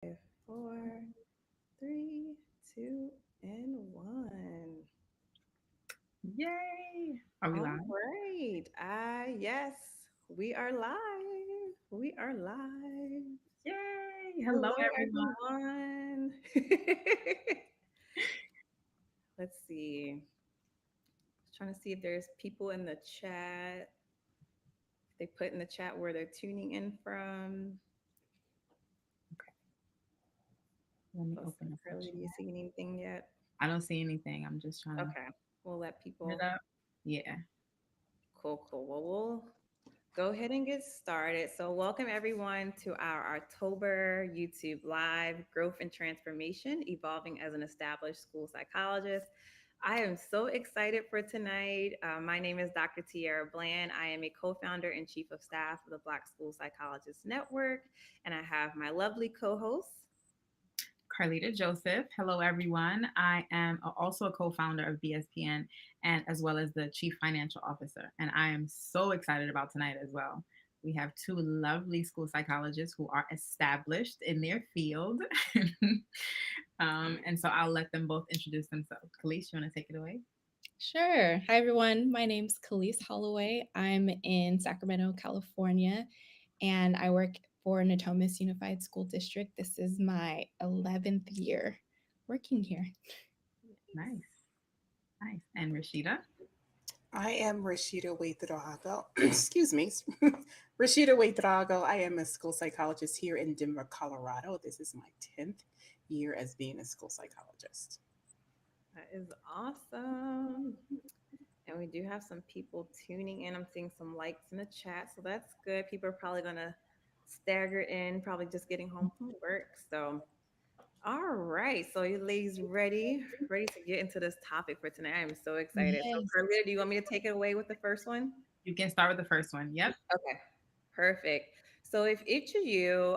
5, 4, 3, 2, and 1. Yay! Are we All live? right. Yes, we are live. We are live. Yay! Hello, Hello, everyone. everyone. Let's see. Trying to see if there's people in the chat. They put in the chat where they're tuning in from. Okay, let me Let's see. open up the Curly, do you chat. see anything yet? I don't see anything. I'm just trying to Okay. We'll let open it people. up. Yeah. Cool, cool. Well, we'll go ahead and get started. So, welcome everyone to our October YouTube Live Growth and Transformation Evolving as an Established School Psychologist. I am so excited for tonight. My name is Dr. Tiara Bland. I am a co founder and chief of staff of the Black School Psychologists Network, and I have my lovely co hosts. Carleta Joseph. Hello, everyone. I am also a co-founder of BSPN and as well as the chief financial officer. And I am so excited about tonight as well. We have two lovely school psychologists who are established in their field. And so I'll let them both introduce themselves. Kaliicye, you want to take it away? Sure. Hi, everyone. My name's Kaliicye Holloway. I'm in Sacramento, California, and I work for Natomas Unified School District. This is my 11th year working here. Nice. Nice. And Rasheeda? I am Rasheeda Ouedraogo. Excuse me. Rasheeda Ouedraogo. I am a school psychologist here in Denver, Colorado. This is my 10th year as being a school psychologist. That is awesome. And we do have some people tuning in. I'm seeing some likes in the chat. So that's good. People are probably going to stagger in, probably just getting home from work. So, all right. So, you ladies ready to get into this topic for tonight? I am so excited. So, Yes. Carlita, do you want me to take it away with the first one? You can start with the first one. Yep. Okay, perfect. So, if each of you,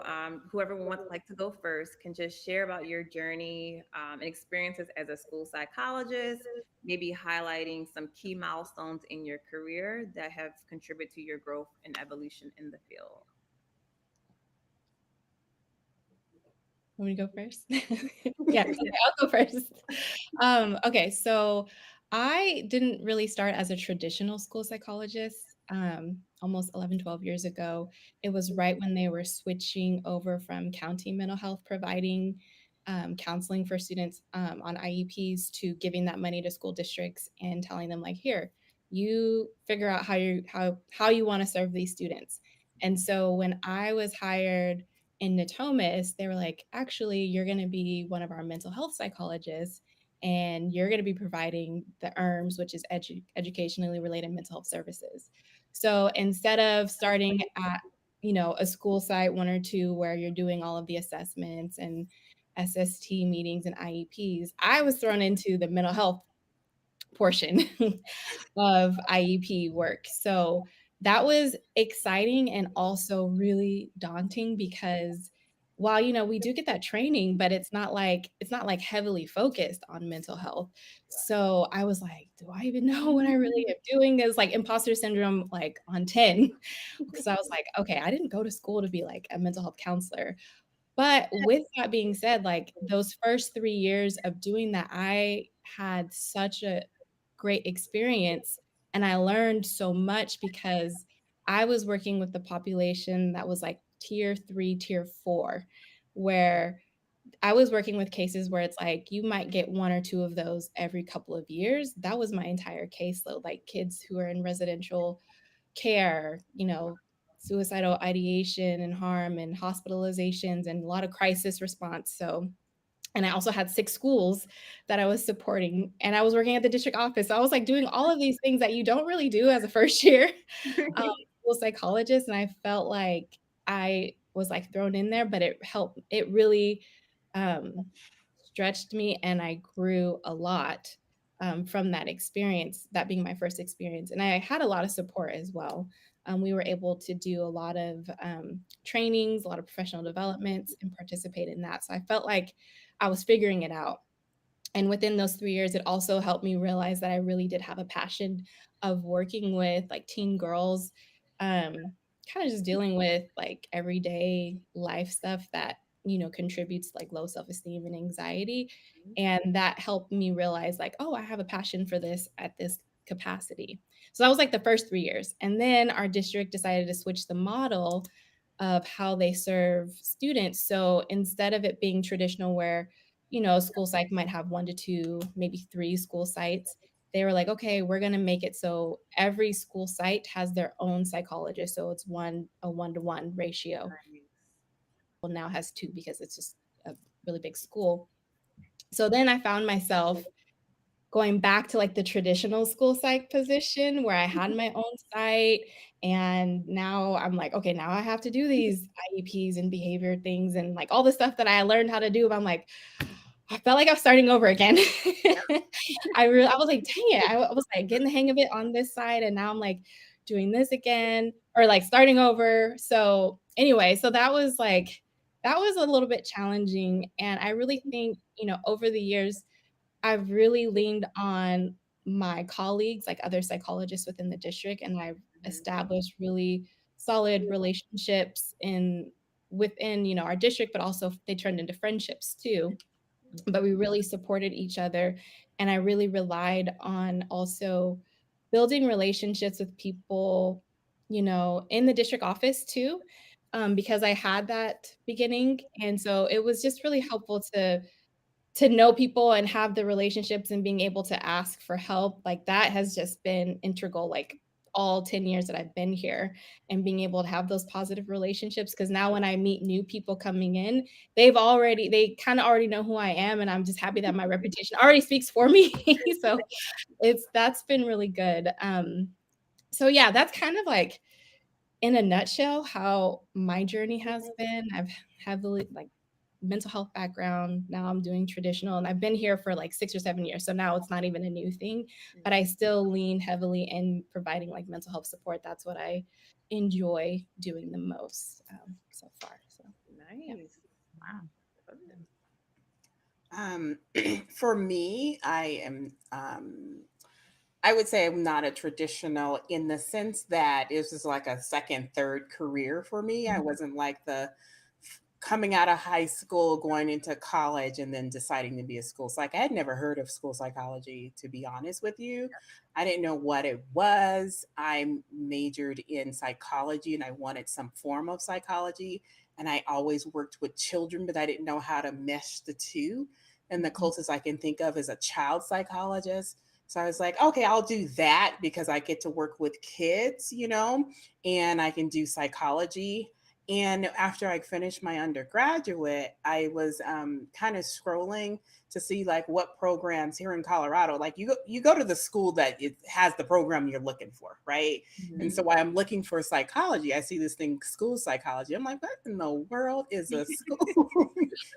whoever would like to go first, can just share about your journey and experiences as a school psychologist, maybe highlighting some key milestones in your career that have contributed to your growth and evolution in the field. Want me to go first? Yes, okay, I'll go first. Okay, so I didn't really start as a traditional school psychologist almost 11, 12 years ago. It was right when they were switching over from county mental health providing counseling for students on IEPs to giving that money to school districts and telling them like, here, you figure out how you want to serve these students. And so when I was hired in Natomas, they were like, actually, you're going to be one of our mental health psychologists and you're going to be providing the ERMS, which is educationally related mental health services. So instead of starting at, a school site, one or two, where you're doing all of the assessments and SST meetings and IEPs, I was thrown into the mental health portion of IEP work. So that was exciting and also really daunting because while we do get that training, but it's not like heavily focused on mental health. So I was like, do I even know what I really am doing? Is like imposter syndrome like on 10 because I was like, okay, I didn't go to school to be like a mental health counselor. But with that being said, like those first 3 years of doing that, I had such a great experience and I learned so much because I was working with the population that was like tier 3, tier 4, where I was working with cases where it's like you might get one or two of those every couple of years. That was my entire caseload, like kids who are in residential care, suicidal ideation and harm and hospitalizations and a lot of crisis response. So, and I also had 6 schools that I was supporting, and I was working at the district office. So I was like doing all of these things that you don't really do as a first year um, school psychologist. And I felt like I was like thrown in there, but it helped. It really um, stretched me, and I grew a lot from that experience, that being my first experience. And I had a lot of support as well. We were able to do a lot of trainings, a lot of professional developments, and participate in that. So I felt like I was figuring it out. And within those 3 years, it also helped me realize that I really did have a passion of working with like teen girls, kind of just dealing with like everyday life stuff that contributes to like low self-esteem and anxiety. And that helped me realize like, oh, I have a passion for this at this capacity. So that was like the first 3 years. And then our district decided to switch the model of how they serve students. So instead of it being traditional where, school psych might have 1 to 2, maybe 3 school sites, they were like, okay, we're going to make it so every school site has their own psychologist. So it's a 1-to-1 ratio. Well, now has 2 because it's just a really big school. So then I found myself going back to like the traditional school psych position where I had my own site. And now I'm like, okay, now I have to do these IEPs and behavior things and like all the stuff that I learned how to do. But I'm like, I felt like I was starting over again. I was like, dang it. I was like getting the hang of it on this side. And now I'm like doing this again or like starting over. So anyway, so that was a little bit challenging. And I really think, over the years, I've really leaned on my colleagues, like other psychologists within the district, and I've established really solid relationships within, our district, but also they turned into friendships too. But we really supported each other, and I really relied on also building relationships with people, in the district office too, because I had that beginning, and so it was just really helpful to know people and have the relationships and being able to ask for help. Like that has just been integral, like all 10 years that I've been here, and being able to have those positive relationships. Because now when I meet new people coming in, they kind of already know who I am. And I'm just happy that my reputation already speaks for me. So that's been really good. So yeah, that's kind of like in a nutshell how my journey has been. I've heavily like mental health background. Now I'm doing traditional, and I've been here for like 6 or 7 years. So now it's not even a new thing, but I still lean heavily in providing like mental health support. That's what I enjoy doing the most so far. So Nice. Wow. For me, I would say I'm not a traditional in the sense that it was like a second, third career for me. I wasn't like the coming out of high school, going into college, and then deciding to be a school psych. I had never heard of school psychology, to be honest with you. I didn't know what it was. I majored in psychology and I wanted some form of psychology. And I always worked with children, but I didn't know how to mesh the two. And the closest I can think of is a child psychologist. So I was like, okay, I'll do that because I get to work with kids, and I can do psychology. And after I finished my undergraduate, I was kind of scrolling to see like what programs here in Colorado, like you go to the school that it has the program you're looking for, right? And so while I'm looking for psychology, I see this thing, school psychology. I'm like, what in the world is a school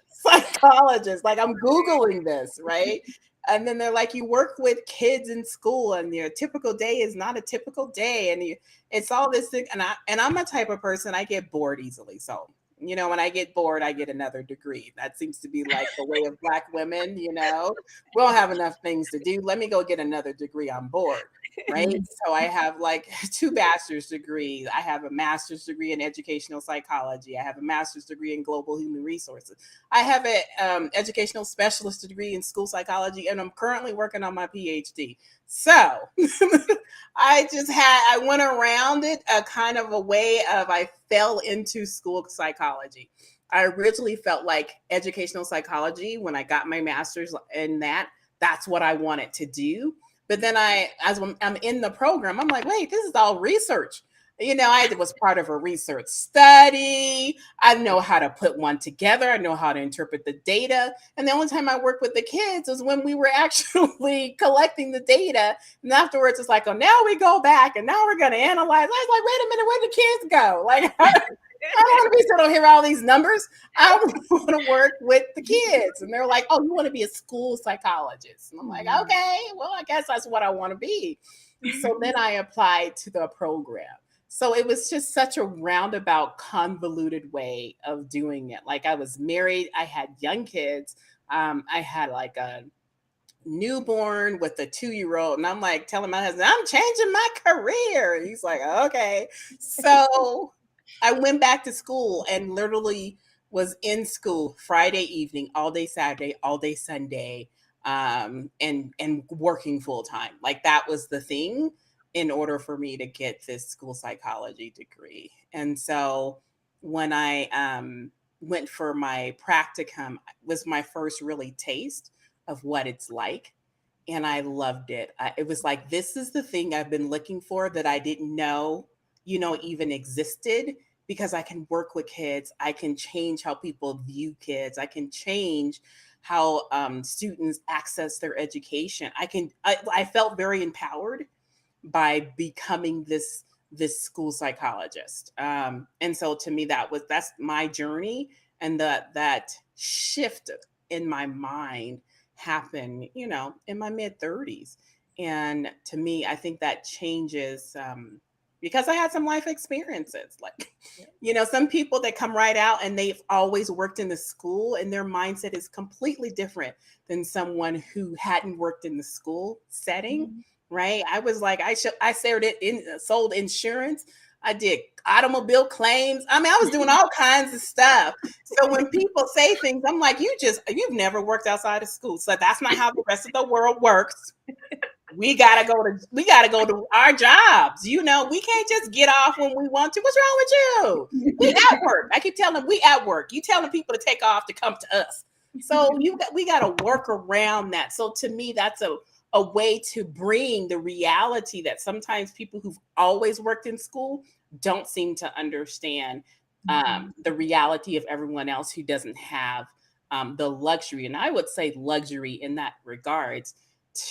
psychologist? Like I'm Googling this, right? And then they're like, you work with kids in school, and your typical day is not a typical day, and it's all this thing. And I'm a type of person, I get bored easily. So when I get bored, I get another degree. That seems to be like the way of Black women. We don't have enough things to do. Let me go get another degree. I'm bored. Right. So I have like 2 bachelor's degrees. I have a master's degree in educational psychology. I have a master's degree in global human resources. I have an educational specialist degree in school psychology, and I'm currently working on my PhD. So I went around it a kind of a way of I fell into school psychology. I originally felt like educational psychology when I got my master's in that's what I wanted to do. But then as I'm in the program, I'm like, wait, this is all research. I was part of a research study. I know how to put one together. I know how to interpret the data. And the only time I worked with the kids was when we were actually collecting the data. And afterwards, it's like, oh, now we go back and now we're going to analyze. I was like, wait a minute, where the kids go? Like, I don't want to be sitting here all these numbers. I want to work with the kids. And they're like, oh, you want to be a school psychologist? And I'm like, okay, well, I guess that's what I want to be. So then I applied to the program. So it was just such a roundabout, convoluted way of doing it. Like I was married, I had young kids. I had like a newborn with a 2-year-old, and I'm like telling my husband, I'm changing my career. He's like, okay. So I went back to school and literally was in school Friday evening, all day Saturday, all day Sunday, and working full time. Like that was the thing in order for me to get this school psychology degree. And so when I went for my practicum, was my first really taste of what it's like. And I loved it. It was like, this is the thing I've been looking for that I didn't know, even existed, because I can work with kids. I can change how people view kids. I can change how students access their education. I felt very empowered by becoming this school psychologist. And so to me, that's my journey, and that shift in my mind happened, in my mid 30s. And to me, I think that changes because I had some life experiences. Like, some people that come right out and they've always worked in the school, and their mindset is completely different than someone who hadn't worked in the school setting. Mhm. Right? I was like, sold insurance. I did automobile claims. I mean, I was doing all kinds of stuff. So when people say things, I'm like, you've never worked outside of school. So that's not how the rest of the world works. We gotta go to our jobs. We can't just get off when we want to. What's wrong with you? We at work. I keep telling them we at work. You telling people to take off to come to us. So we gotta work around that. So to me, that's a way to bring the reality that sometimes people who've always worked in school don't seem to understand the reality of everyone else who doesn't have the luxury. And I would say luxury in that regards,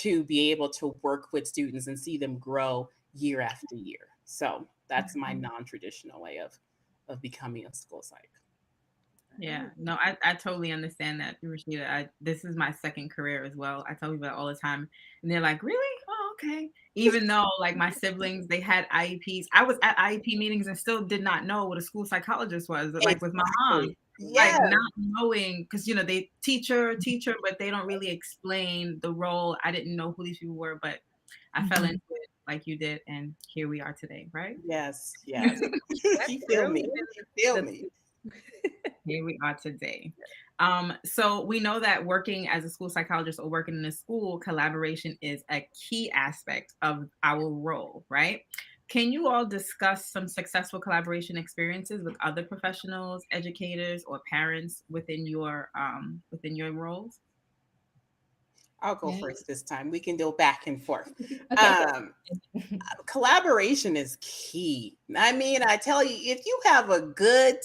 to be able to work with students and see them grow year after year. So that's my non-traditional way of becoming a school psych. Yeah, no, I totally understand that, Rasheeda. This is my second career as well. I tell people that all the time, and they're like, "Really? Oh, okay." Even though, like, my siblings, they had IEPs. I was at IEP meetings and still did not know what a school psychologist was. Like with my mom, like Yeah. not knowing, because they teacher, but they don't really explain the role. I didn't know who these people were, but I fell into it like you did, and here we are today, right? Yes. Yes. You feel me. You feel me. Here we are today. So we know that working as a school psychologist or working in a school, collaboration is a key aspect of our role, right? Can you all discuss some successful collaboration experiences with other professionals, educators, or parents within your roles? I'll go Yeah. first this time. We can go back and forth. Okay. Collaboration is key. I mean, I tell you, if you have a good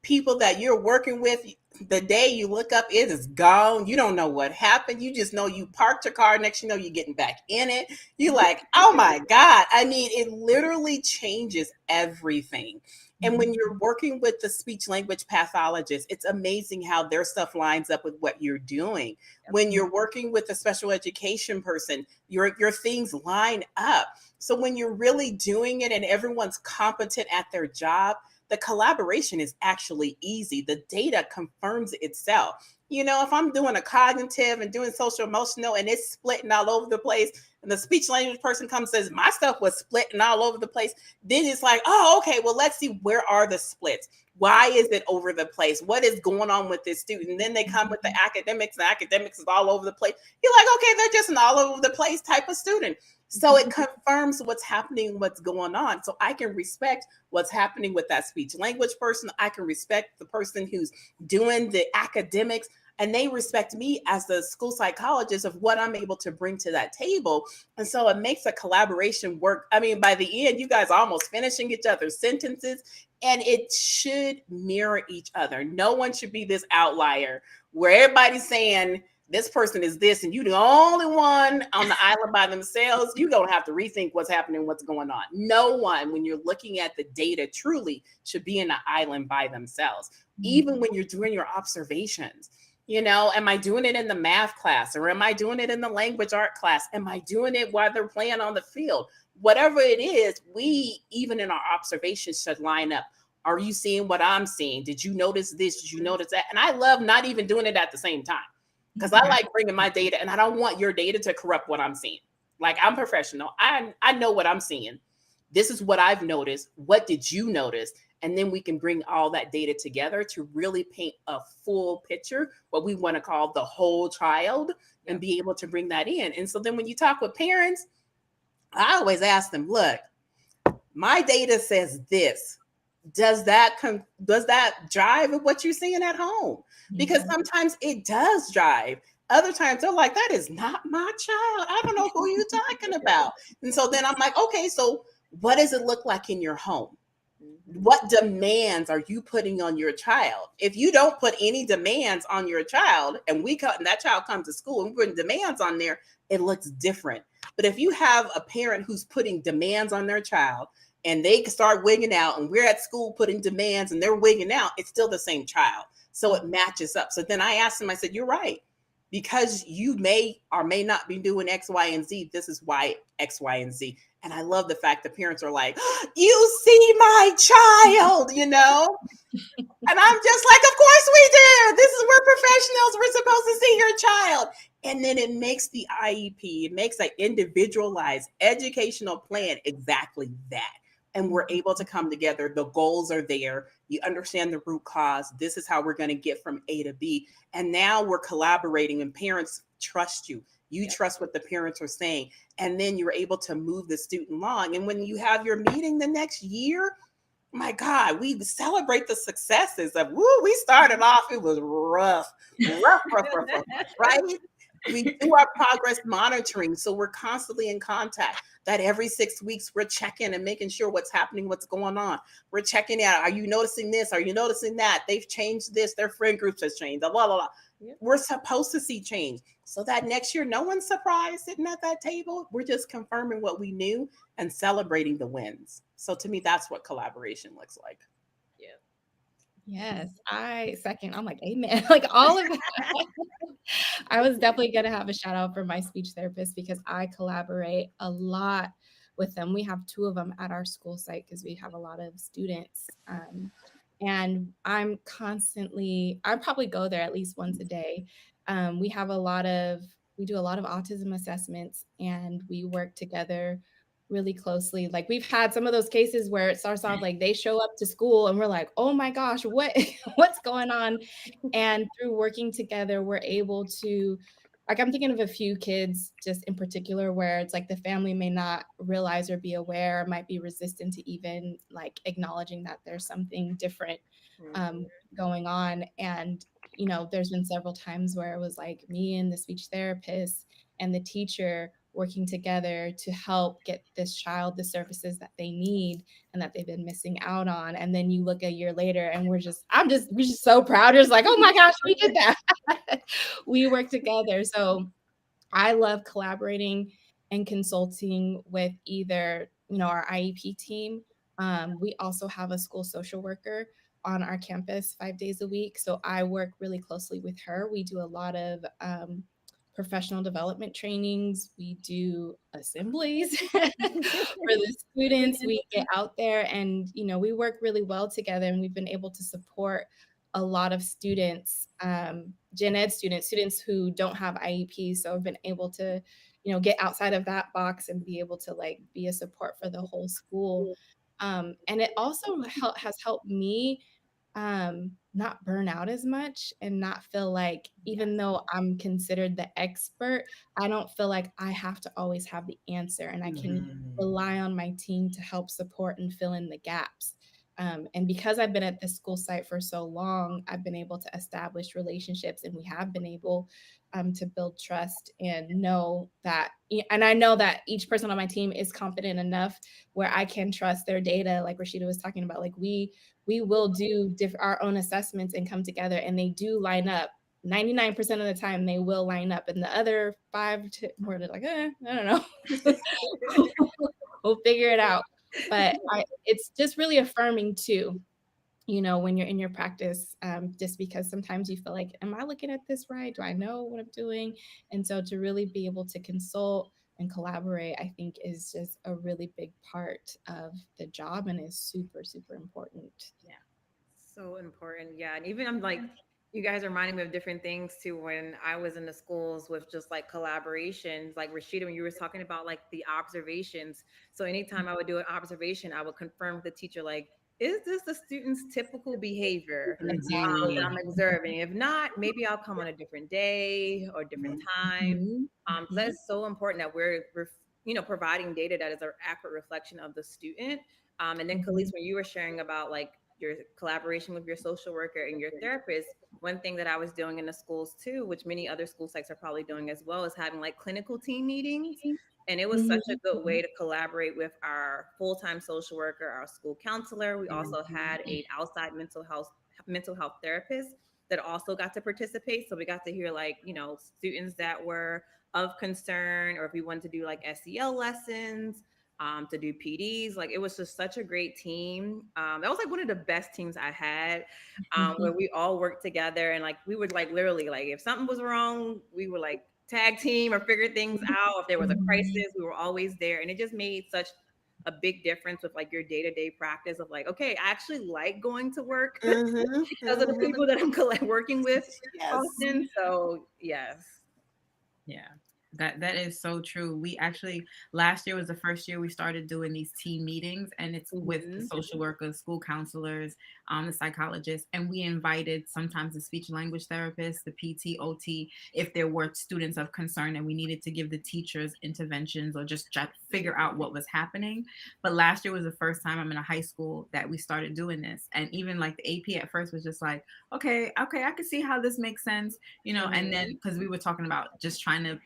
people that you're working with, the day you look up, it is gone. You don't know what happened. You just know you parked your car. Next, you're getting back in it. You're like, oh my God. I mean, it literally changes everything. And when you're working with the speech language pathologist, it's amazing how their stuff lines up with what you're doing. When you're working with a special education person, your things line up. So when you're really doing it and everyone's competent at their job, the collaboration is actually easy. The data confirms itself. If I'm doing a cognitive and doing social emotional and it's splitting all over the place, and the speech language person comes and says, my stuff was splitting all over the place, then it's like, oh, okay, well, let's see, where are the splits? Why is it over the place? What is going on with this student? And then they come with the academics, and academics is all over the place. You're like, okay, they're just an all over the place type of student. So it confirms what's happening, what's going on. So I can respect what's happening with that speech language person. I can respect the person who's doing the academics, and they respect me as the school psychologist of what I'm able to bring to that table. And so it makes a collaboration work. I mean, by the end, you guys are almost finishing each other's sentences, and it should mirror each other. No one should be this outlier where everybody's saying, this person is this, and you the only one on the island by themselves. You don't have to rethink what's happening, what's going on. No one, when you're looking at the data, truly should be in an island by themselves. Even when you're doing your observations, am I doing it in the math class, or am I doing it in the language art class? Am I doing it while they're playing on the field? Whatever it is, we, even in our observations, should line up. Are you seeing what I'm seeing? Did you notice this? Did you notice that? And I love not even doing it at the same time, because I like bringing my data, and I don't want your data to corrupt what I'm seeing. Like, I'm professional. I know what I'm seeing. This is what I've noticed. What did you notice? And then we can bring all that data together to really paint a full picture, what we want to call the whole child, and be able to bring that in. And so then when you talk with parents, I always ask them, look, my data says this. Does that drive with what you're seeing at home? Because sometimes it does drive. Other times they're like, that is not my child. I don't know who you're talking about. And so then I'm like, okay, so what does it look like in your home? What demands are you putting on your child? If you don't put any demands on your child, and that child comes to school and we put demands on there, it looks different. But if you have a parent who's putting demands on their child and they start wigging out, and we're at school putting demands and they're wigging out, it's still the same child. So it matches up. So then I asked them, I said, you're right. Because you may or may not be doing X, Y, and Z, this is why X, Y, and Z. And I love the fact that parents are like, you see my child, And I'm just like, of course we do. This is where professionals, we're supposed to see your child. And then it makes the IEP, it makes an individualized educational plan exactly that. And we're able to come together. The goals are there. You understand the root cause. This is how we're going to get from A to B. And now we're collaborating, and parents trust you. You trust what the parents are saying. And then you're able to move the student along. And when you have your meeting the next year, my God, we celebrate the successes of, we started off, it was rough, right? We do our progress monitoring. So we're constantly in contact. That every 6 weeks, we're checking and making sure what's happening, what's going on. We're checking out. Are you noticing this? Are you noticing that? They've changed this. Their friend groups has changed. Blah, blah, blah. Yeah. We're supposed to see change. So that next year, no one's surprised sitting at that table. We're just confirming what we knew and celebrating the wins. So to me, that's what collaboration looks like. Yes, I second. I'm like, amen. Like all of that. I was definitely going to have a shout out for my speech therapist because I collaborate a lot with them. We have 2 of them at our school site because we have a lot of students. And I probably go there at least once a day. We do a lot of autism assessments, and we work together really closely. Like we've had some of those cases where it starts off like they show up to school and we're like, oh my gosh, what's going on? And through working together, we're able to, like, I'm thinking of a few kids just in particular where it's like the family may not realize or be aware, might be resistant to even like acknowledging that there's something different going on. And, there's been several times where it was like me and the speech therapist and the teacher working together to help get this child the services that they need and that they've been missing out on. And then you look a year later and we're just so proud. It's like, oh my gosh, we did that. We work together. So I love collaborating and consulting with either, our IEP team. We also have a school social worker on our campus 5 days a week. So I work really closely with her. We do a lot of professional development trainings. We do assemblies for the students. We get out there and, we work really well together, and we've been able to support a lot of students, gen ed students who don't have IEPs. So I've been able to, get outside of that box and be able to like be a support for the whole school. And it also has helped me not burn out as much and not feel like, even though I'm considered the expert, I don't feel like I have to always have the answer, and I can rely on my team to help support and fill in the gaps. And because I've been at this school site for so long, I've been able to establish relationships, and we have been able to build trust and I know that each person on my team is confident enough where I can trust their data. Like Rasheeda was talking about, like we will do our own assessments and come together, and they do line up. 99% of the time they will line up, and the other 5 to more, they're like, I don't know. We'll figure it out. But it's just really affirming too, when you're in your practice, just because sometimes you feel like, am I looking at this right? Do I know what I'm doing? And so to really be able to consult and collaborate, I think is just a really big part of the job and is super, super important. Yeah. So important. Yeah. And even I'm like, you guys are reminding me of different things too. When I was in the schools with just like collaborations, like Rasheeda, when you were talking about like the observations. So anytime I would do an observation, I would confirm with the teacher, like, is this the student's typical behavior that Exactly. I'm observing? If not, maybe I'll come on a different day or different time. Mhm, So mhm, that's so important that we're providing data that is an accurate reflection of the student. And then mhm, Kaliicye, when you were sharing about like your collaboration with your social worker and your therapist, one thing that I was doing in the schools too, which many other school sites are probably doing as well, is having like clinical team meetings. And it was such a mhm, good way to collaborate with our full-time social worker, our school counselor. We also had an outside mental health therapist that also got to participate. So we got to hear like, students that were of concern, or if we wanted to do like SEL lessons, to do PDs. Like it was just such a great team. That was like one of the best teams I had, where mhm, we all worked together, and like we would like literally like if something was wrong, we would like tag team or figure things out. If there was a mhm. crisis, we were always there, and it just made such a big difference with like your day-to-day practice of like, okay, I actually like going to work Mm-hmm. because of the people that I'm working with Yes. often. So yes. Yeah. That is so true. We actually last year was the first year we started doing these team meetings, and it's with the Mm-hmm. social workers, school counselors, the psychologists, and we invited sometimes the speech and language therapists, the PT, OT, if there were students of concern and we needed to give the teachers interventions or just try to figure out what was happening. But last year was the first time I'm in a high school that we started doing this, and even like the AP at first was just like, okay, I can see how this makes sense, and then because we were talking about just trying to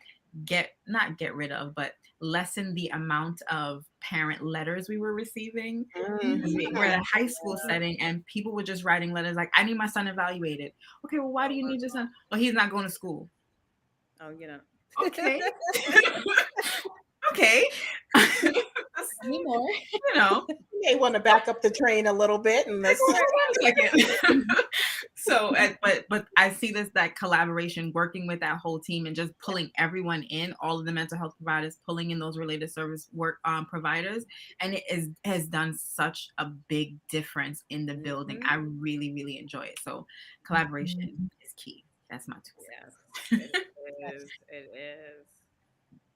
not get rid of, but lessen the amount of parent letters we were receiving. Because we're at Mm-hmm. a high school setting and people were just writing letters like, I need my son evaluated. Okay, well, why do you need your son? Well, he's not going to school. Oh, Okay. Okay. That's, Need more. You may want to back up the train a little bit and let's. Wait a second. So, but I see this that collaboration, working with that whole team, and just pulling everyone in, all of the mental health providers, pulling in those related service work providers, and has done such a big difference in the building. Mhm. I really really enjoy it. So, collaboration is key. That's my 2 cents. Yes, it is. It is.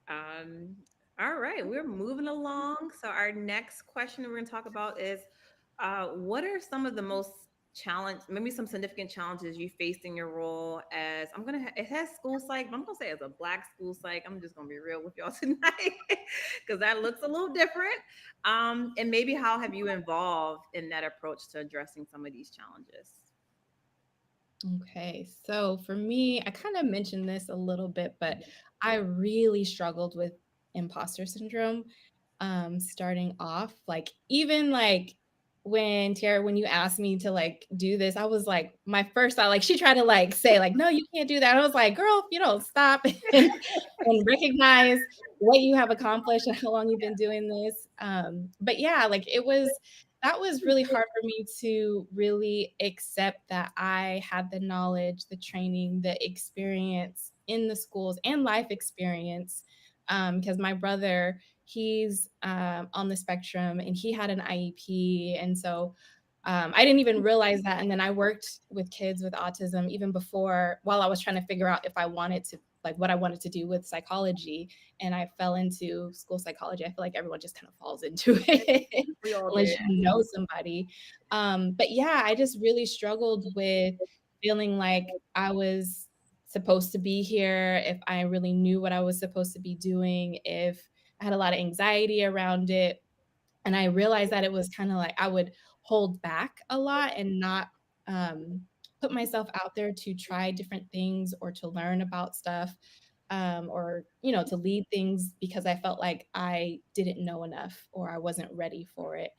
Um, all right, we're moving along. So our next question we're going to talk about is, what are some of the most maybe some significant challenges you faced in your role as, it has school psych, but I'm gonna say as a Black school psych. I'm just gonna be real with y'all tonight because that looks a little different. And maybe how have you involved in that approach to addressing some of these challenges? Okay, so for me, I kind of mentioned this a little bit, but I really struggled with imposter syndrome starting off. Like even like when Tiara, when you asked me to like do this, I was like, my first thought, like she tried to like say, like, no, you can't do that. I was like, girl, if you don't stop and recognize what you have accomplished and how long you've been doing this. But yeah, like that was really hard for me to really accept that I had the knowledge, the training, the experience in the schools and life experience. Because my brother, he's on the spectrum and he had an IEP. And so I didn't even realize that. And then I worked with kids with autism even before, while I was trying to figure out if I wanted to, like what I wanted to do with psychology. And I fell into school psychology. I feel like everyone just kind of falls into it We all unless did. you know somebody. But yeah, I just really struggled with feeling like I was supposed to be here, if I really knew what I was supposed to be doing, if I had a lot of anxiety around it. And I realized that it was kind of like I would hold back a lot and not um, put myself out there to try different things or to learn about stuff, or to lead things because I felt like I didn't know enough or I wasn't ready for it.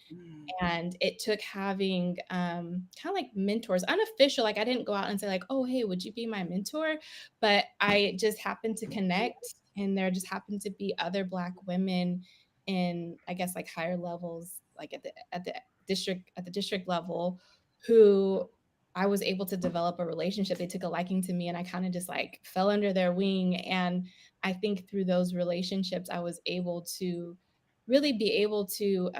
And it took having kind of like mentors, unofficial. Like I didn't go out and say like, oh, hey, would you be my mentor? But I just happened to connect, and there just happened to be other Black women in, I guess, like higher levels, like at the district level, who I was able to develop a relationship. They took a liking to me, and I kind of just like fell under their wing. And I think through those relationships, I was able to really be able to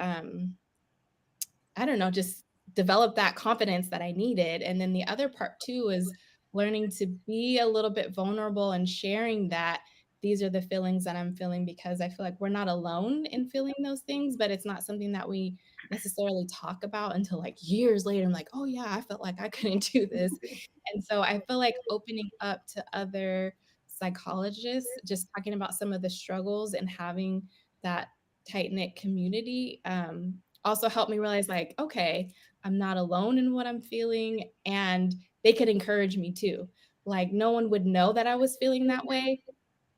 I don't know, just develop that confidence that I needed. And then the other part too is learning to be a little bit vulnerable and sharing that these are the feelings that I'm feeling, because I feel like we're not alone in feeling those things, but it's not something that we necessarily talk about until like years later. I'm like, oh yeah, I felt like I couldn't do this. And so I feel like opening up to other psychologists, just talking about some of the struggles and having that tight knit community, also helped me realize like, okay, I'm not alone in what I'm feeling, and they could encourage me too. Like no one would know that I was feeling that way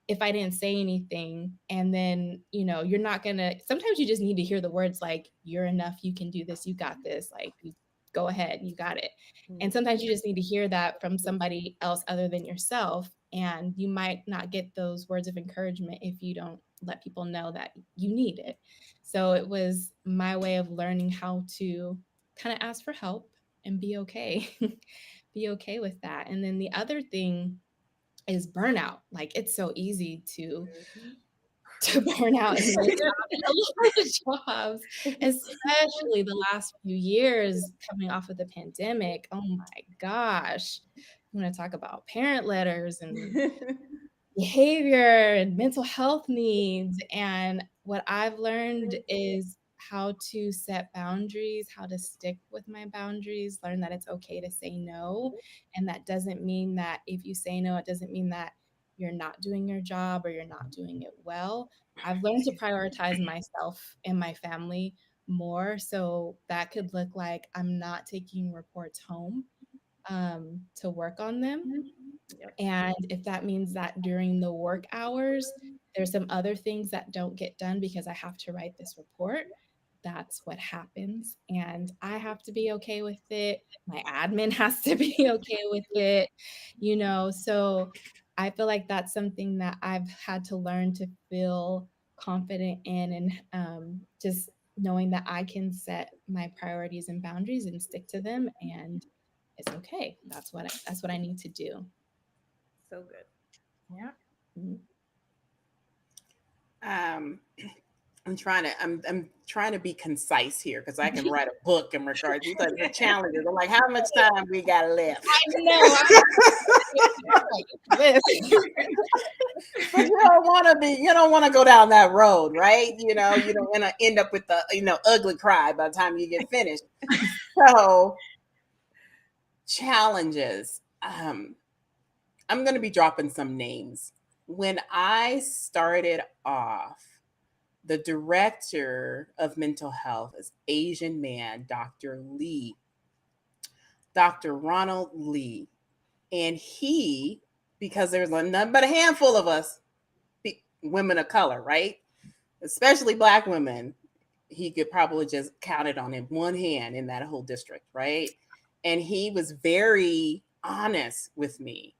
if I didn't say anything. And then, you're not gonna, sometimes you just need to hear the words like, you're enough, you can do this, you got this, like, you go ahead, you got it. And sometimes you just need to hear that from somebody else other than yourself. And you might not get those words of encouragement if you don't let people know that you need it. So it was my way of learning how to kind of ask for help and be okay, be okay with that. And then the other thing is burnout. Like it's so easy to burn out in this job and a lot of jobs, especially the last few years coming off of the pandemic. Oh my gosh. I'm going to talk about parent letters and behavior and mental health needs. And what I've learned is how to set boundaries, how to stick with my boundaries, learn that it's okay to say no. And that doesn't mean that if you say no, it doesn't mean that you're not doing your job or you're not doing it well. I've learned to prioritize myself and my family more. So that could look like I'm not taking reports home to work on them. Yep. And if that means that during the work hours, there's some other things that don't get done because I have to write this report, that's what happens. And I have to be okay with it. My admin has to be okay with it, So I feel like that's something that I've had to learn to feel confident in, and just knowing that I can set my priorities and boundaries and stick to them, and it's okay. That's what I need to do. So good. Yeah. I'm trying to be concise here because I can write a book in regards to the challenges. I'm like, how much time we got left? I know. But you don't want to go down that road, right? You don't want to end up with the ugly cry by the time you get finished. So challenges. I'm going to be dropping some names. When I started off, the director of mental health is Asian man, Dr. Lee, Dr. Ronald Lee. And he, because there's nothing but a handful of us, women of color, right? Especially Black women, he could probably just count it on one hand in that whole district, right? And he was very honest with me.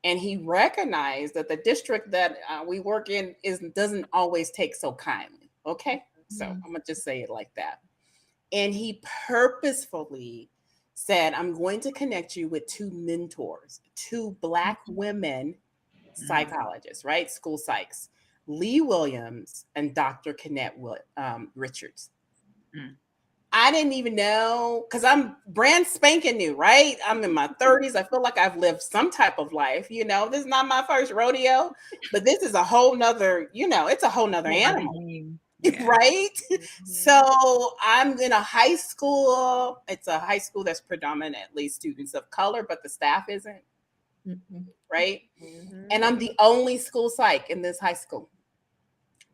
And he recognized that the district that we work in doesn't always take so kindly. Okay. So I'm going to just say it like that. And he purposefully said, I'm going to connect you with two mentors, two Black women psychologists, right? School psychs, Lee Williams and Dr. Kette Richards. I didn't even know, because I'm brand spanking new, right? I'm in my 30s. I feel like I've lived some type of life. This is not my first rodeo, but this is a whole nother, it's a whole nother animal, right? So I'm in a high school. It's a high school that's predominantly students of color, but the staff isn't, right? And I'm the only school psych in this high school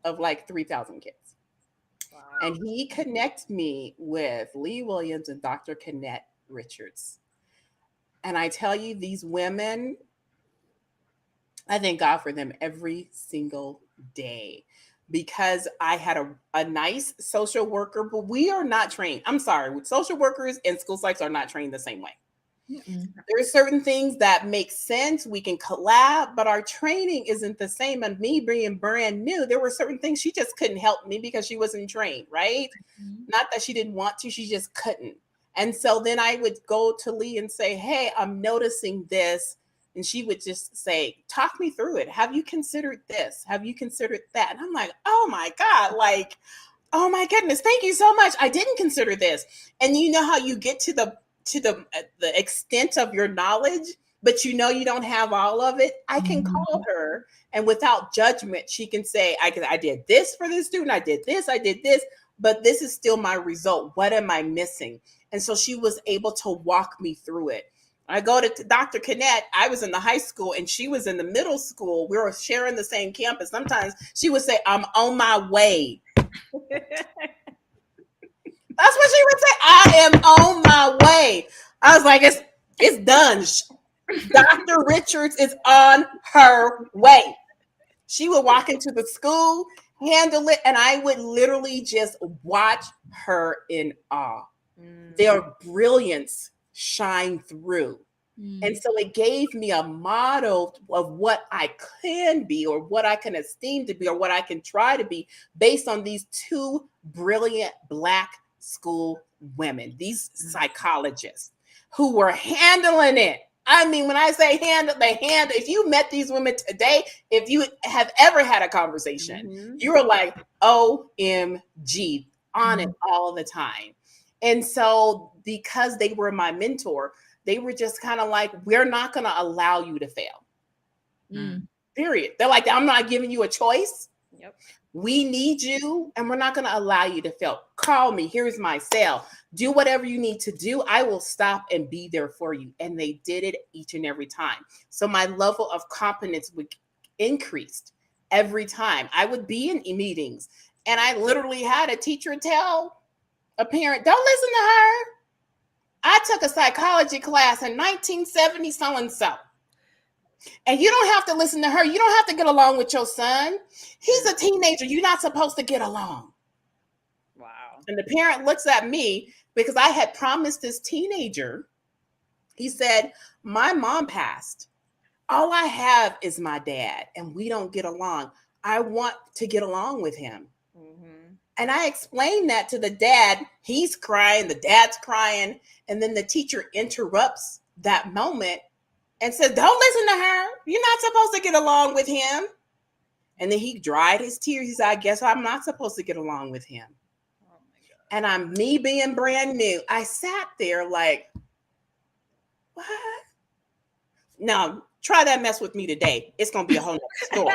of like 3,000 kids. And he connects me with Lee Williams and Dr. Kette Richards. And I tell you, these women, I thank God for them every single day, because I had a nice social worker, but we are not trained. I'm sorry, social workers and school psychs are not trained the same way. There are certain things that make sense. We can collab, but our training isn't the same. And me being brand new, there were certain things she just couldn't help me because she wasn't trained, right? Not that she didn't want to, she just couldn't. And so then I would go to Lee and say, hey, I'm noticing this. And she would just say, talk me through it. Have you considered this? Have you considered that? And I'm like, oh my God, like, oh my goodness, thank you so much. I didn't consider this. And you know how you get to the extent of your knowledge, but you don't have all of it, I can call her, and without judgment, she can say, I did this for this student, I did this, but this is still my result. What am I missing? And so she was able to walk me through it. I go to Dr. Kette. I was in the high school and she was in the middle school. We were sharing the same campus. Sometimes she would say, I'm on my way. That's what she would say. I am on my way. I was like, it's done. Dr. Richards is on her way. She would walk into the school, handle it, and I would literally just watch her in awe. Their brilliance shine through. And so it gave me a model of what I can be, or what I can esteem to be, or what I can try to be, based on these two brilliant Black school women, these psychologists who were handling it. I mean, when I say handle, if you met these women today, if you have ever had a conversation, you were like, OMG, on it all the time. And so because they were my mentor, they were just kind of like, we're not going to allow you to fail. Period. They're like, I'm not giving you a choice. Yep. We need you, and we're not going to allow you to fail. Call me. Here's my cell. Do whatever you need to do. I will stop and be there for you. And they did it each and every time. So my level of competence would increased every time. I would be in meetings, and I literally had a teacher tell a parent, don't listen to her. I took a psychology class in 1970 so-and-so. And you don't have to listen to her. You don't have to get along with your son. He's a teenager. You're not supposed to get along. Wow. And the parent looks at me because I had promised this teenager. He said, my mom passed. All I have is my dad, and we don't get along. I want to get along with him. And I explained that to the dad. He's crying. The dad's crying. And then the teacher interrupts that moment and says, don't listen to her. You're not supposed to get along with him. And then he dried his tears. He said, I guess I'm not supposed to get along with him. Oh my God. And I'm me being brand new. I sat there like, what? Now, try that mess with me today. It's going to be a whole nother story.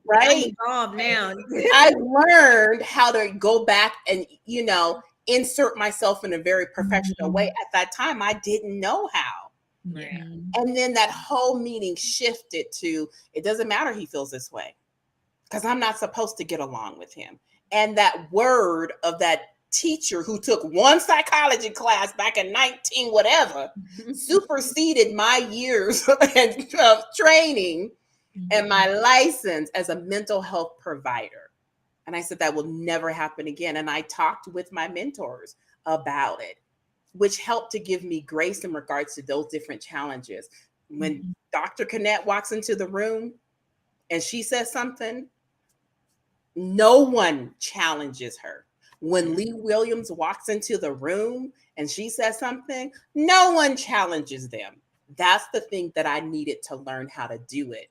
Right? I'm involved now. I learned how to go back and, insert myself in a very professional way. At that time, I didn't know how. Right. And then that whole meeting shifted to, it doesn't matter he feels this way, because I'm not supposed to get along with him. And that word of that teacher who took one psychology class back in 19 whatever superseded my years of training and my license as a mental health provider. And I said, that will never happen again. And I talked with my mentors about it, which helped to give me grace in regards to those different challenges. When Dr. Kette walks into the room and she says something, no one challenges her. When Lee Williams walks into the room and she says something, no one challenges them. That's the thing that I needed to learn how to do it.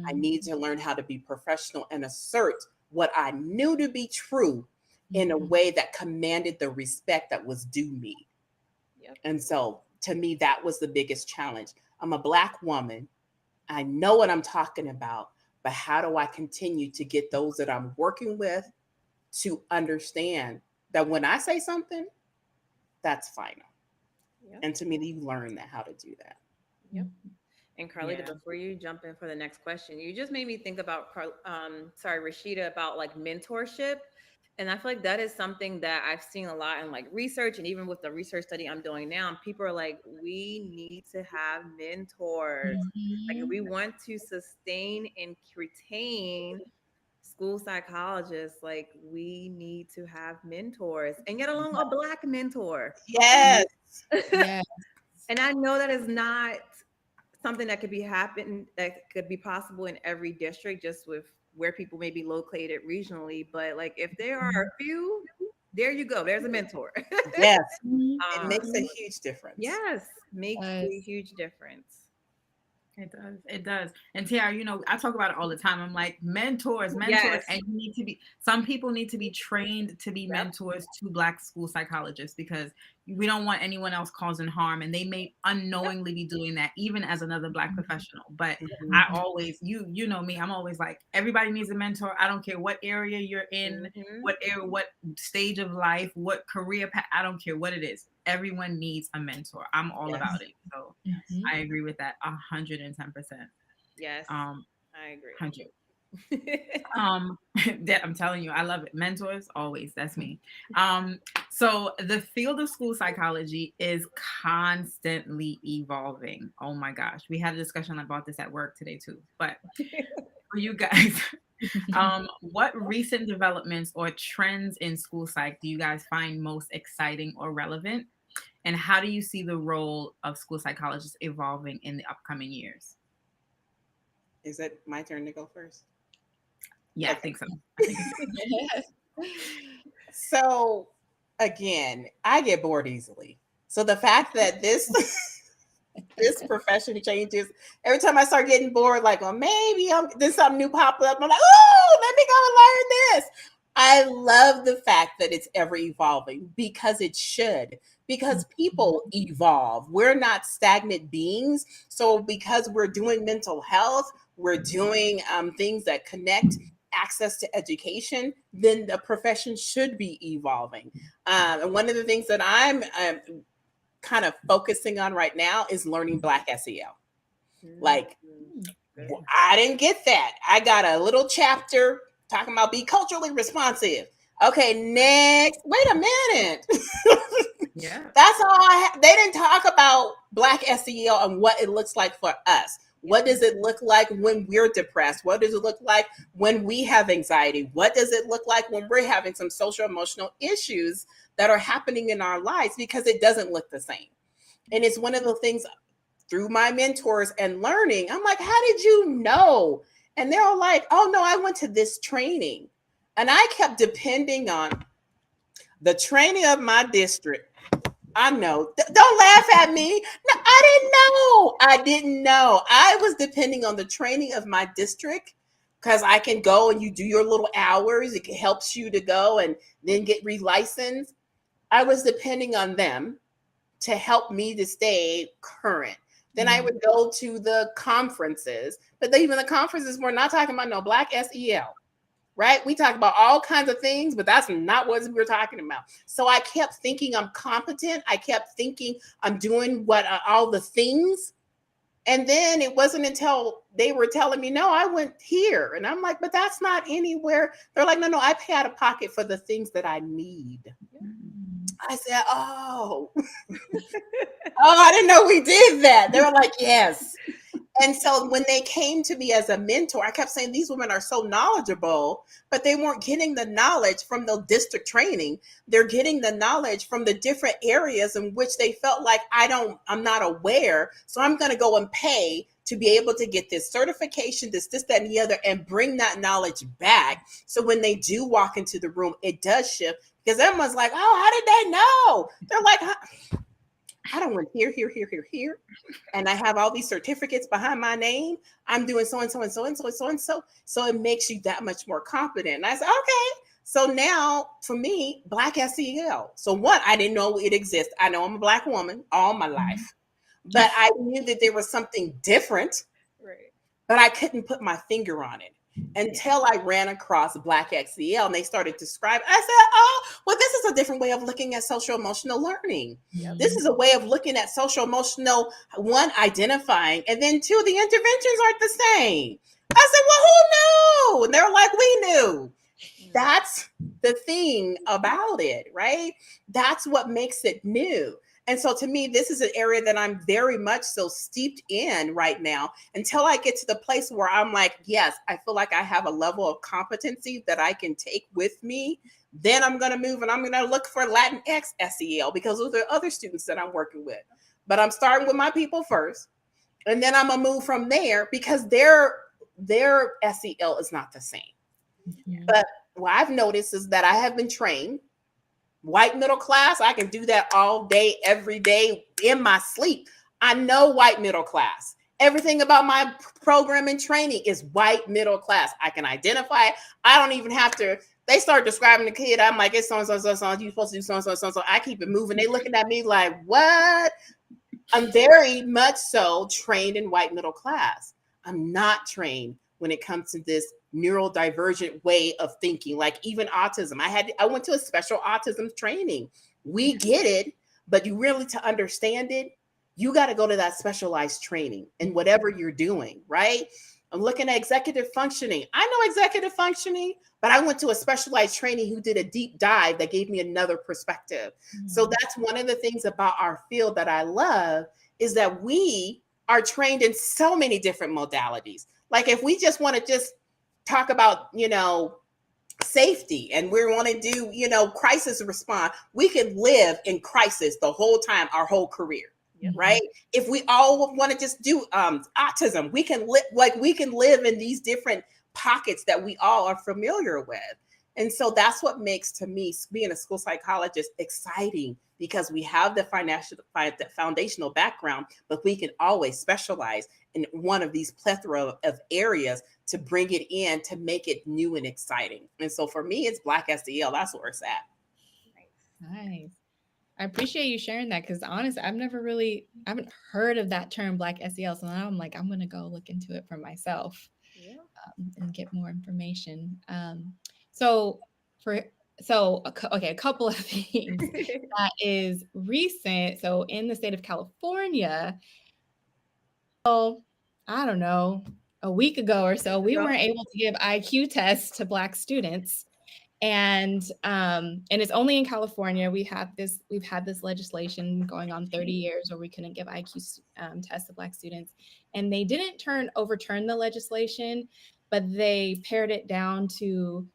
I needed to learn how to be professional and assert what I knew to be true in a way that commanded the respect that was due me. Yep. And so to me, that was the biggest challenge. I'm a Black woman. I know what I'm talking about, but how do I continue to get those that I'm working with to understand that when I say something, that's final. Yep. And to me, you learn how to do that. Yep. And Carleta, before you jump in for the next question, you just made me think about, Rasheeda, about like mentorship. And I feel like that is something that I've seen a lot in like research, and even with the research study I'm doing now, people are like, we need to have mentors. Like if we want to sustain and retain school psychologists, like we need to have mentors, and get along a Black mentor. Yes. Yes. And I know that is not something that could be possible in every district, just with where people may be located regionally. But like if there are a few, there you go. There's a mentor. Yes. It makes a huge difference. Yes. Makes a huge difference. It does. It does. And Tiara, you know, I talk about it all the time. I'm like, mentors, Yes. and you need to be, some people need to be trained to be Yep. mentors to Black school psychologists, because we don't want anyone else causing harm. And they may unknowingly be doing that, even as another Black professional. But I always, you know me, I'm always like, everybody needs a mentor. I don't care what area you're in, what area, what stage of life, what career path, I don't care what it is. Everyone needs a mentor. I'm all about it. So I agree with that 110%. Yes, I agree. 100. I'm telling you, I love it. Mentors, always. That's me. So the field of school psychology is constantly evolving. Oh my gosh. We had a discussion about this at work today too. But for you guys, what recent developments or trends in school psych do you guys find most exciting or relevant? And how do you see the role of school psychologists evolving in the upcoming years? Is it my turn to go first? Yeah, Okay. I think so. I think it's So again, I get bored easily. So the fact that this this profession changes every time I start getting bored, like, well, maybe then something new pop up. I'm like, oh, let me go and learn this. I love the fact that it's ever evolving, because it should, because people evolve. We're not stagnant beings. So because we're doing mental health, we're doing things that connect access to education, then the profession should be evolving. And one of the things that I'm kind of focusing on right now is learning Black SEL. Like, I didn't get that. I got a little chapter talking about be culturally responsive. Okay, next. Wait a minute. Yeah. That's all they didn't talk about Black SEL and what it looks like for us. What does it look like when we're depressed? What does it look like when we have anxiety? What does it look like when we're having some social emotional issues that are happening in our lives? Because it doesn't look the same. And it's one of the things through my mentors and learning, I'm like, how did you know? And they're all like, oh no, I went to this training. And I kept depending on the training of my district. I know. Don't laugh at me. No, I didn't know. I was depending on the training of my district, because I can go and you do your little hours. It helps you to go and then get relicensed. I was depending on them to help me to stay current. Then I would go to the conferences, but even the conferences, we're not talking about no Black SEL. Right? We talk about all kinds of things, but that's not what we were talking about. So I kept thinking I'm competent. I kept thinking I'm doing what all the things. And then it wasn't until they were telling me, no, I went here. And I'm like, but that's not anywhere. They're like, no, I pay out of pocket for the things that I need. I said, oh, I didn't know we did that. They were like, yes. And so when they came to me as a mentor, I kept saying these women are so knowledgeable, but they weren't getting the knowledge from the district training. They're getting the knowledge from the different areas in which they felt like I'm not aware. So I'm going to go and pay to be able to get this certification, this, that, and the other, and bring that knowledge back. So when they do walk into the room, it does shift, because everyone's like, oh, how did they know? They're like, I don't went here, and I have all these certificates behind my name. I'm doing so and so and so and so and so and so. So it makes you that much more confident. And I said, okay. So now for me, Black SEL. So one, I didn't know it existed. I know I'm a Black woman all my life, but I knew that there was something different, Right. but I couldn't put my finger on it until I ran across Black SEL and they started describing. I said, oh, well, this is a different way of looking at social emotional learning. This is a way of looking at social emotional, one, identifying, and then two, the interventions aren't the same. I said, well, who knew? And they're like, we knew. That's the thing about it, right? That's what makes it new. And so to me, this is an area that I'm very much so steeped in right now, until I get to the place where I'm like, yes, I feel like I have a level of competency that I can take with me. Then I'm going to move and I'm going to look for Latinx SEL, because those are other students that I'm working with. But I'm starting with my people first. And then I'm going to move from there, because their SEL is not the same. But what I've noticed is that I have been trained. White middle class, I can do that all day, every day in my sleep. I know white middle class. Everything about my program and training is white middle class. I can identify it. I don't even have to. They start describing the kid. I'm like, it's so and so, so, so. You're supposed to do so and so, so and so. I keep it moving. They looking at me like, what? I'm very much so trained in white middle class. I'm not trained when it comes to this neurodivergent way of thinking. Like even autism. I went to a special autism training. We get it, but you really to understand it, you got to go to that specialized training in whatever you're doing, right? I'm looking at executive functioning. I know executive functioning, but I went to a specialized training who did a deep dive that gave me another perspective. So that's one of the things about our field that I love is that we are trained in so many different modalities. Like if we just want to just talk about, safety and we want to do, crisis response, we can live in crisis the whole time, our whole career. Right. If we all want to just do autism, we can live in these different pockets that we all are familiar with. And so that's what makes, to me, being a school psychologist exciting, because we have the foundational background, but we can always specialize in one of these plethora of areas to bring it in to make it new and exciting. And so for me, it's Black SEL. That's where it's at. Nice. I appreciate you sharing that, because honestly, I haven't heard of that term Black SEL. So now I'm like, I'm going to go look into it for myself and get more information. Okay, a couple of things that is recent. So in the state of California, well, I don't know, a week ago or so, we weren't able to give IQ tests to Black students. And it's only in California. We've had this legislation going on 30 years where we couldn't give IQ tests to Black students. And they didn't overturn the legislation, but they pared it down to,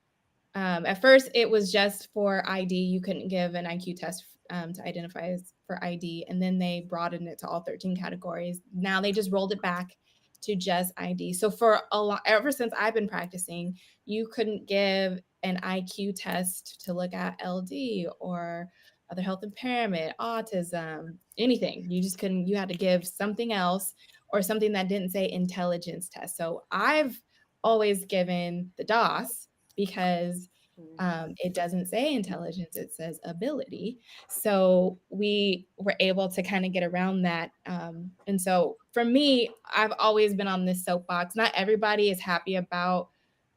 at first it was just for ID. You couldn't give an IQ test to identify as for ID. And then they broadened it to all 13 categories. Now they just rolled it back to just ID. So for ever since I've been practicing, you couldn't give an IQ test to look at LD or other health impairment, autism, anything. You just couldn't. You had to give something else or something that didn't say intelligence test. So I've always given the DOS because it doesn't say intelligence, it says ability. So we were able to kind of get around that. And so for me, I've always been on this soapbox. Not everybody is happy about,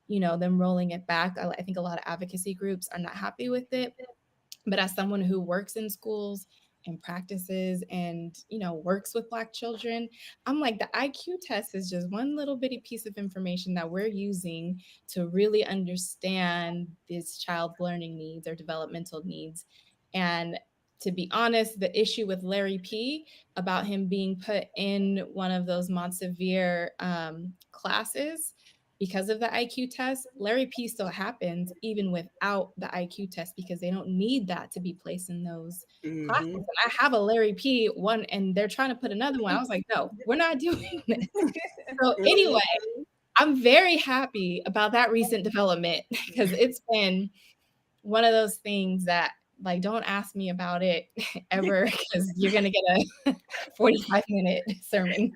them rolling it back. I think a lot of advocacy groups are not happy with it. But as someone who works in schools and practices and, works with Black children, I'm like, the IQ test is just one little bitty piece of information that we're using to really understand this child's learning needs or developmental needs. And to be honest, the issue with Larry P about him being put in one of those Montsevier classes because of the IQ test, Larry P still happens even without the IQ test because they don't need that to be placed in those classes. And I have a Larry P one and they're trying to put another one. I was like, no, we're not doing this. So anyway, I'm very happy about that recent development because it's been one of those things that, like, don't ask me about it ever because you're going to get a 45-minute sermon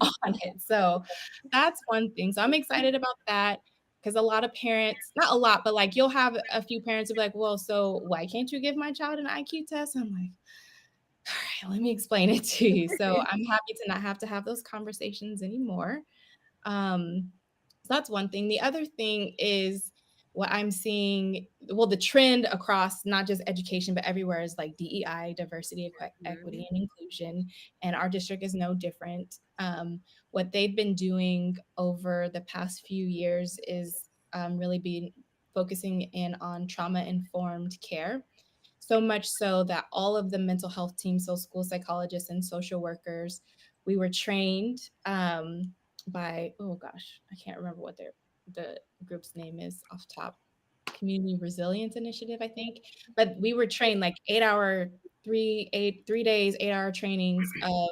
on it. So that's one thing. So I'm excited about that because a lot of parents, not a lot, but like you'll have a few parents who be like, well, so why can't you give my child an IQ test? I'm like, all right, let me explain it to you. So I'm happy to not have to have those conversations anymore. So that's one thing. The other thing is what I'm seeing, well, the trend across not just education, but everywhere is like DEI, diversity, equity, and inclusion. And our district is no different. What they've been doing over the past few years is really been focusing in on trauma-informed care. So much so that all of the mental health teams, so school psychologists and social workers, we were trained by, oh gosh, I can't remember what the group's name is off top. Community Resilience Initiative, I think. But we were trained like 3 days, 8-hour trainings of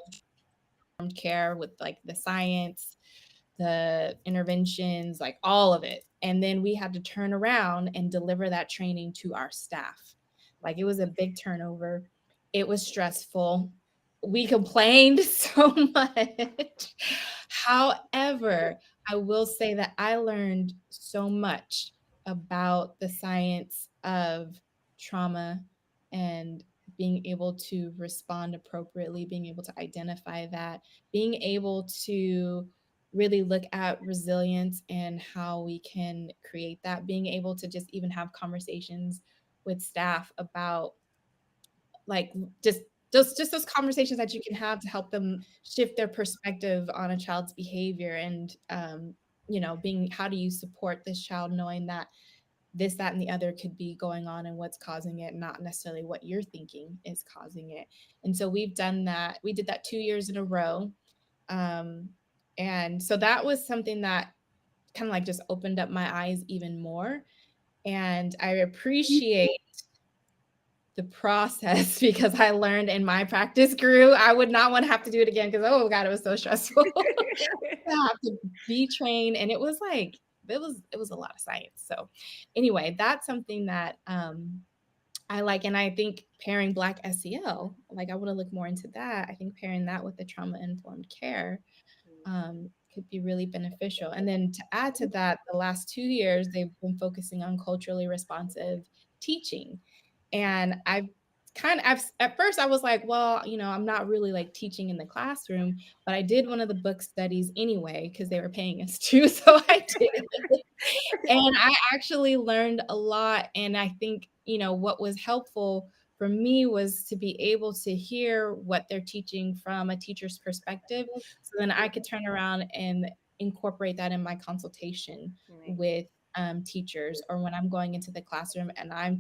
care with like the science, the interventions, like all of it. And then we had to turn around and deliver that training to our staff. Like it was a big turnover. It was stressful. we complained so much. However, I will say that I learned so much about the science of trauma and being able to respond appropriately, being able to identify that, being able to really look at resilience and how we can create that, being able to just even have conversations with staff about like just those conversations that you can have to help them shift their perspective on a child's behavior and being how do you support this child knowing that this that and the other could be going on and what's causing it, not necessarily what you're thinking is causing it. And so we've done that. We did that 2 years in a row. And so that was something that kind of like just opened up my eyes even more. And I appreciate the process because I learned and my practice grew. I would not want to have to do it again because, oh God, it was so stressful to have to be trained. And it was like, it was a lot of science. So anyway, that's something that I like. And I think pairing Black SEL, like I want to look more into that. I think pairing that with the trauma-informed care could be really beneficial. And then to add to that, the last 2 years, they've been focusing on culturally responsive teaching. And at first I was like, well, I'm not really like teaching in the classroom, but I did one of the book studies anyway, because they were paying us to. So I did. And I actually learned a lot. And I think, what was helpful for me was to be able to hear what they're teaching from a teacher's perspective. So then I could turn around and incorporate that in my consultation with teachers, or when I'm going into the classroom and I'm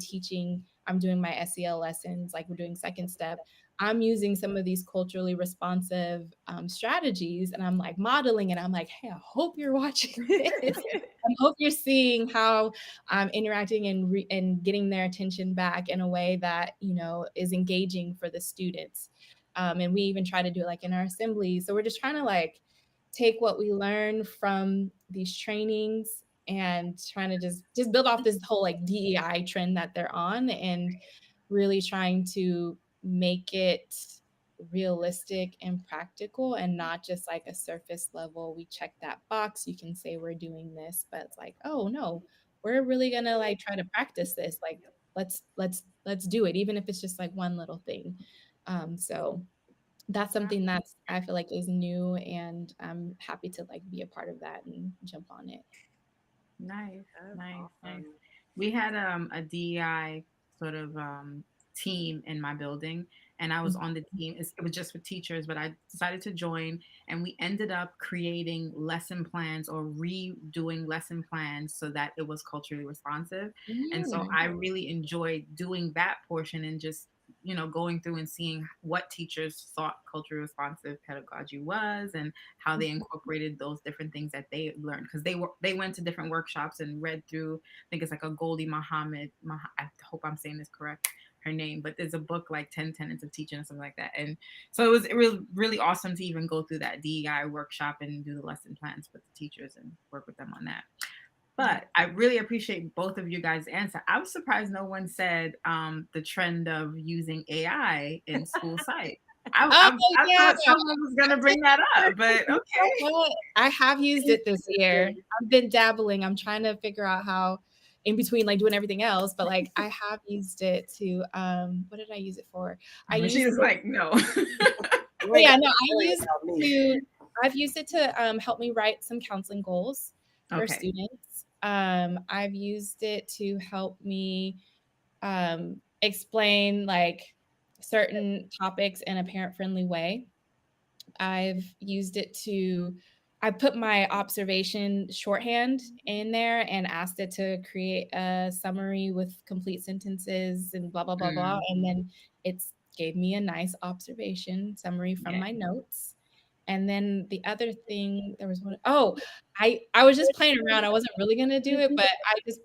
doing my SEL lessons, like we're doing second step. I'm using some of these culturally responsive strategies and I'm like modeling it. I'm like, hey, I hope you're watching this. I hope you're seeing how I'm interacting and getting their attention back in a way that, is engaging for the students. And we even try to do it like in our assembly. So we're just trying to like take what we learn from these trainings and trying to just build off this whole like DEI trend that they're on and really trying to make it realistic and practical and not just like a surface level. We check that box. You can say we're doing this, but it's like, oh no, we're really gonna like try to practice this. Like let's do it, even if it's just like one little thing. So that's something that's I feel like is new, and I'm happy to like be a part of that and jump on it. Nice, nice, Awesome. nice. We had a DEI sort of team in my building, and I was on the team. It was just for teachers, but I decided to join, and we ended up creating lesson plans or redoing lesson plans so that it was culturally responsive. And so I really enjoyed doing that portion and just going through and seeing what teachers thought culturally responsive pedagogy was and how they incorporated those different things that they learned, because they went to different workshops and read through, I think it's like a Goldie Muhammad, I hope I'm saying this correct, her name, but there's a book like 10 Tenets of Teaching or something like that. And so it was really, really awesome to even go through that DEI workshop and do the lesson plans with the teachers and work with them on that. But I really appreciate both of you guys' answer. I was surprised no one said the trend of using AI in school psych. I thought someone was going to bring that up, but okay. I have used it this year. I've been dabbling. I'm trying to figure out how in between like doing everything else, but like I have used it to what did I use it for? She's like, no. Yeah, no, I've used it to help me write some counseling goals for students. I've used it to help me explain like certain topics in a parent-friendly way. I've used it I put my observation shorthand in there and asked it to create a summary with complete sentences and blah, blah, blah, blah. And then it gave me a nice observation summary from my notes. And then the other thing, there was one, I was just playing around. I wasn't really going to do it, but I just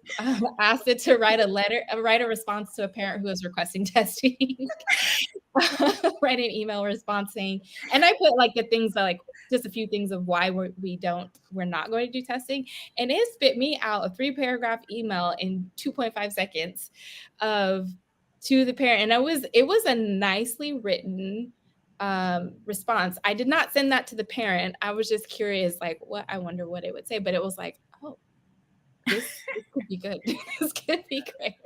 asked it to write a response to a parent who was requesting testing. Write an email response saying, and I put like the things that like just a few things of why we're not going to do testing. And it spit me out a 3-paragraph email in 2.5 seconds to the parent. And it was a nicely written response. I did not send that to the parent. I was just curious, like, I wonder what it would say. But it was like, oh, this could be good. This could be great.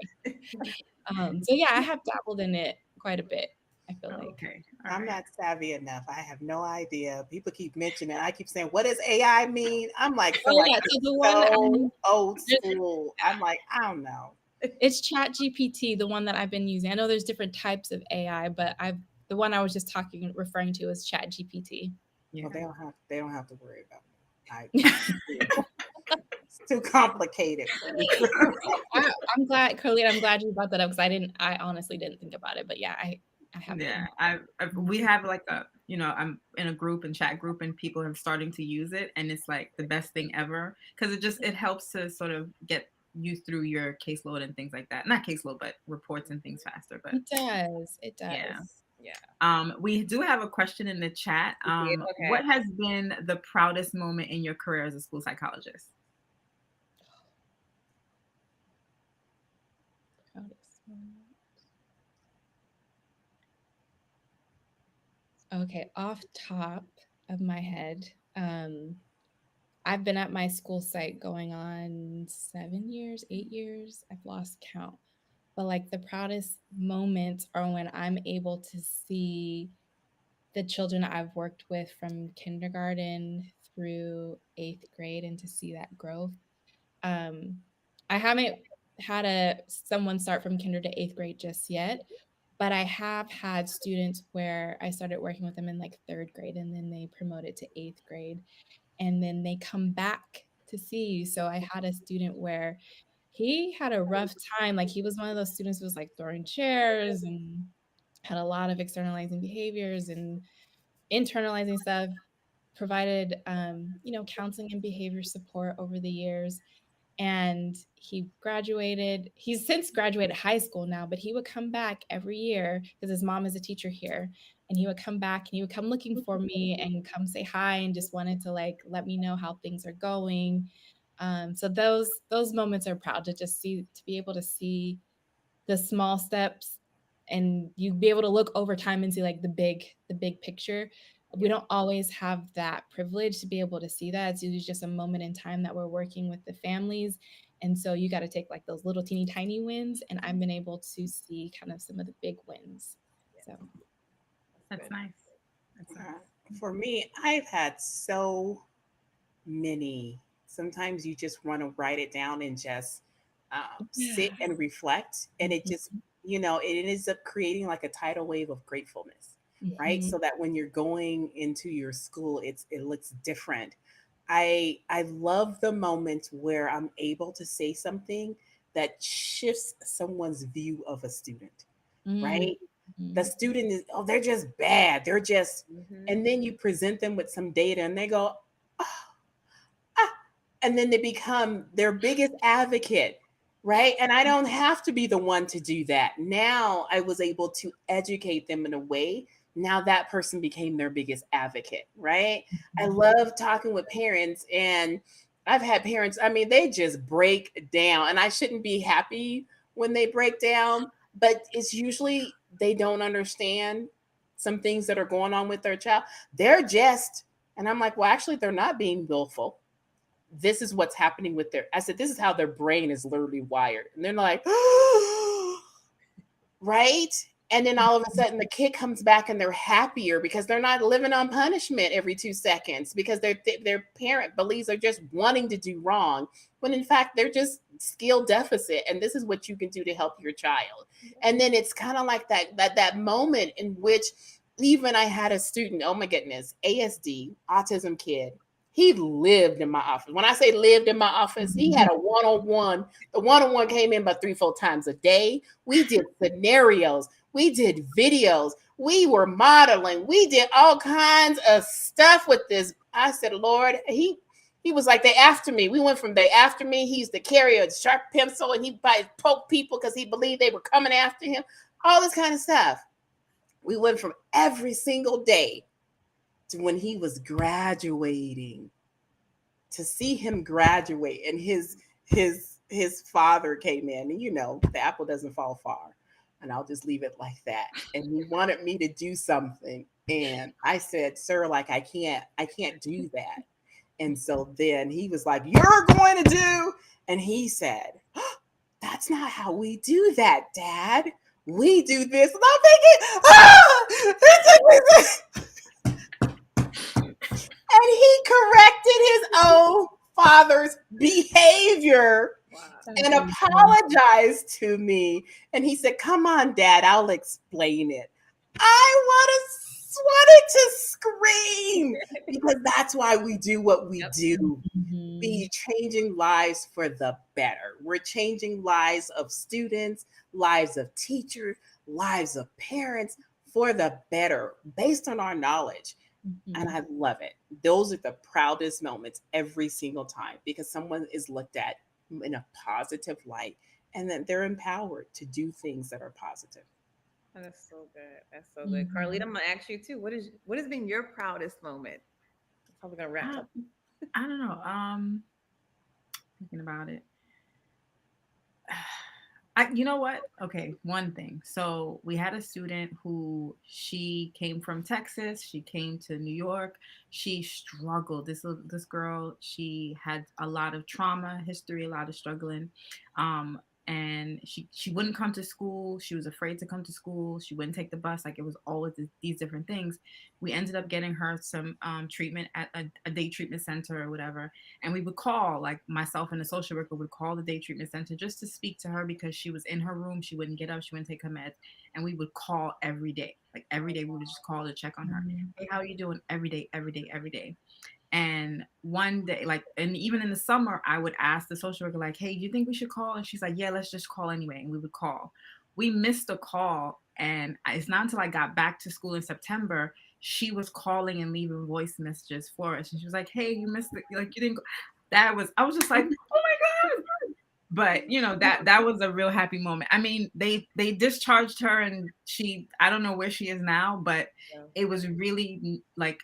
So yeah, I have dabbled in it quite a bit, I feel like. Okay. I'm not savvy enough. I have no idea. People keep mentioning it. I keep saying, what does AI mean? I'm like, feel like Yeah, so the one so old school. I'm like, I don't know. it's Chat GPT, the one that I've been using. I know there's different types of AI, but the one I was just referring to is Chat GPT. Yeah. Well, they don't have to worry about me. It's too complicated for me. I'm glad, Carleta, I'm glad you brought that up because I honestly didn't think about it. But yeah, I have Yeah, been. we have like I'm in a group and chat group and people are starting to use it and it's like the best thing ever because it helps to sort of get you through your caseload and things like that. Not caseload, but reports and things faster. But It does. It does. yeah. We do have a question in the chat. Okay. What has been the proudest moment in your career as a school psychologist? Proudest moment. Okay, off top of my head, I've been at my school site going on 7 years, 8 years. I've lost count. But like the proudest moments are when I'm able to see the children I've worked with from kindergarten through 8th grade and to see that growth. I haven't had someone start from kinder to 8th grade just yet, but I have had students where I started working with them in like 3rd grade and then they promoted to 8th grade and then they come back to see you. So I had a student where he had a rough time. Like he was one of those students who was like throwing chairs and had a lot of externalizing behaviors and internalizing stuff, provided counseling and behavior support over the years. And he graduated. He's since graduated high school now, but he would come back every year because his mom is a teacher here. And he would come back and he would come looking for me and come say hi and just wanted to like let me know how things are going. So those moments are proud to be able to see the small steps and you be able to look over time and see like the big picture. We don't always have that privilege to be able to see that. It's usually just a moment in time that we're working with the families. And so you got to take like those little teeny tiny wins. And I've been able to see kind of some of the big wins. So That's nice. For me, I've had so many. Sometimes you just want to write it down and just sit and reflect. And it just, it ends up creating like a tidal wave of gratefulness, right? So that when you're going into your school, it looks different. I love the moments where I'm able to say something that shifts someone's view of a student, right? The student is, oh, they're just bad. They're just, and then you present them with some data and they go, and then they become their biggest advocate, right? And I don't have to be the one to do that. Now I was able to educate them in a way. Now that person became their biggest advocate, right? I love talking with parents, and I've had parents, I mean, they just break down, and I shouldn't be happy when they break down, but it's usually they don't understand some things that are going on with their child. They're just, and I'm like, well, actually, they're not being willful. This is what's happening with I said, this is how their brain is literally wired. And they're like, right? And then all of a sudden the kid comes back and they're happier because they're not living on punishment every 2 seconds because their parent believes they're just wanting to do wrong. When in fact, they're just skill deficit. And this is what you can do to help your child. And then it's kind of like that moment in which even I had a student, oh my goodness, ASD, autism kid. He lived in my office. When I say lived in my office, he had a one-on-one. The one-on-one came in about 3-4 times a day. We did scenarios. We did videos. We were modeling. We did all kinds of stuff with this. I said, Lord, he was like, they after me. We went from they after me. He used to carry a sharp pencil and he'd poke people because he believed they were coming after him. All this kind of stuff. We went from every single day to when he was graduating, to see him graduate, and his father came in, and the apple doesn't fall far, and I'll just leave it like that. And he wanted me to do something, And I said, sir, like, I can't do that. And so then he was like, you're going to do. And he said, oh, that's not how we do that, Dad. We do this. And I'm thinking, and he corrected his own father's behavior and apologized to me. And he said, come on, Dad, I'll explain it. I wanted to scream because that's why we do what we do. Be changing lives for the better. We're changing lives of students, lives of teachers, lives of parents for the better based on our knowledge. And I love it. Those are the proudest moments every single time because someone is looked at in a positive light and then they're empowered to do things that are positive. That's so good. That's so good. Carleta, I'm gonna ask you too. What has been your proudest moment? That's how we're gonna wrap up. I don't know. Thinking about it. You know what? Okay, one thing. So we had a student who she came from Texas. She came to New York. She struggled. This girl, she had a lot of trauma history, a lot of struggling. And she wouldn't come to school. She was afraid to come to school. She wouldn't take the bus. Like it was all of these different things. We ended up getting her some treatment at a day treatment center or whatever. And we would call, like myself and the social worker would call the day treatment center just to speak to her because she was in her room. She wouldn't get up. She wouldn't take her meds. And we would call every day. Like every day we would just call to check on her. Hey, how are you doing? Every day, every day, every day. And one day, like, and even in the summer, I would ask the social worker, like, hey, do you think we should call? And she's like, yeah, let's just call anyway. And we would call. We missed a call. And it's not until I got back to school in September, she was calling and leaving voice messages for us. And she was like, hey, you missed it. Like, you didn't go. I was just like, oh my God. But, you know, that was a real happy moment. I mean, they discharged her and I don't know where she is now, but it was really like,